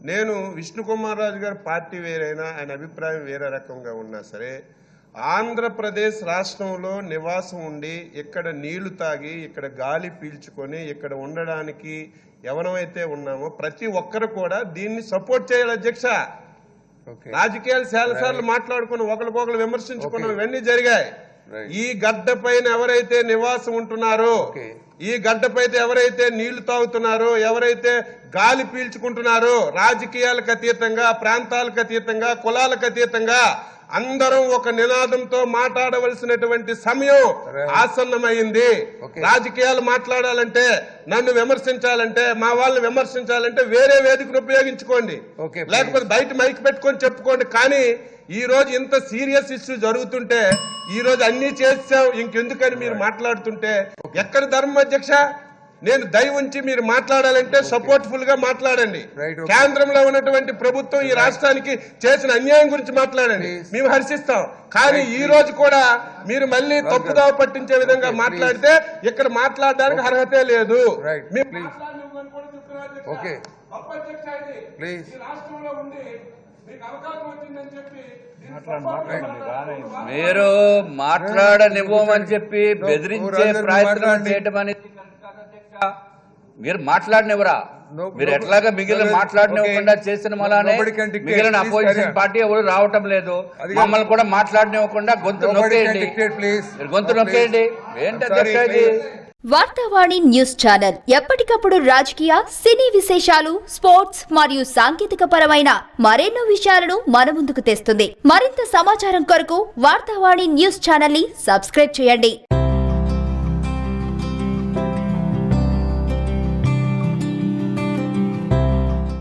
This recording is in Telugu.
నేను విష్ణుకుమార్ రాజు గారి పార్టీ వేరైనా ఆయన అభిప్రాయం వేరే రకంగా ఉన్నా సరే ఆంధ్రప్రదేశ్ రాష్ట్రంలో నివాసం ఉండి ఇక్కడ నీళ్లు తాగి ఇక్కడ గాలి పీల్చుకొని ఇక్కడ ఉండడానికి ఎవరైతే ఉన్నామో ప్రతి ఒక్కరు కూడా దీన్ని సపోర్ట్ చేయాలి అధ్యక్ష. రాజకీయాలు చాలాసార్లు మాట్లాడుకుని ఒకరికొకరు విమర్శించుకున్నాం, ఇవన్నీ జరిగాయి. ఈ గడ్డ పైన ఎవరైతే నివాసం ఉంటున్నారో, ఈ గడ్డపైన ఎవరైతే నీళ్లు తాగుతున్నారో, ఎవరైతే గాలి పీల్చుకుంటున్నారో, రాజకీయాలకు అతీతంగా, ప్రాంతాలకు అతీతంగా, కులాలకు అతీతంగా అందరం ఒక నినాదంతో మాట్లాడవలసినటువంటి సమయం ఆసన్నమైంది. రాజకీయాలు మాట్లాడాలంటే, నన్ను విమర్శించాలంటే, మా వాళ్ళని విమర్శించాలంటే వేరే వేదికను ఉపయోగించుకోండి, లేకపోతే బయట మైక్ పెట్టుకొని చెప్పుకోండి. కానీ ఈ రోజు ఇంత సీరియస్ ఇష్యూ జరుగుతుంటే, ఈ రోజు అన్ని చేసాం ఇంకెందుకని మీరు మాట్లాడుతుంటే ఎక్కడ ధర్మం అధ్యక్ష? నేను దయ ఉంచి మీరు మాట్లాడాలంటే సపోర్ట్ఫుల్ గా మాట్లాడండి. కేంద్రంలో ఉన్నటువంటి ప్రభుత్వం ఈ రాష్ట్రానికి చేసిన అన్యాయం గురించి మాట్లాడండి, మేము హర్షిస్తాం. కానీ ఈ రోజు కూడా మీరు మళ్ళీ తప్పుదావ పట్టించే విధంగా మాట్లాడితే ఇక్కడ మాట్లాడడానికి అర్హతే లేదు. మీరు మాట్లాడనివ్వమని చెప్పి బెదిరించే ప్రయత్నం చేయడం అనేది మీరు మాట్లాడినవరా? మీరు ఎట్లాగా మిగిలిన మాట్లాడినివ్వకుండా చేసిన మలానే మిగిలిన అపోజిషన్ పార్టీ ఎవరు రావటం లేదు. మమ్మల్ని కూడా మాట్లాడినివ్వకుండా గొంతు నొక్కేయండి, గొంతు నొక్కేయండి. ఏంటి వార్తావాణి న్యూస్ ఛానల్ ఎప్పటికప్పుడు రాజకీయ, సినీ విశేషాలు, స్పోర్ట్స్ మరియు సాంకేతిక పరమైన మరెన్నో విషయాలను మన ముందుకు తెస్తుంది. మరింత సమాచారం కొరకు వార్తావాణి న్యూస్ ఛానల్ ని సబ్స్క్రైబ్ చేయండి.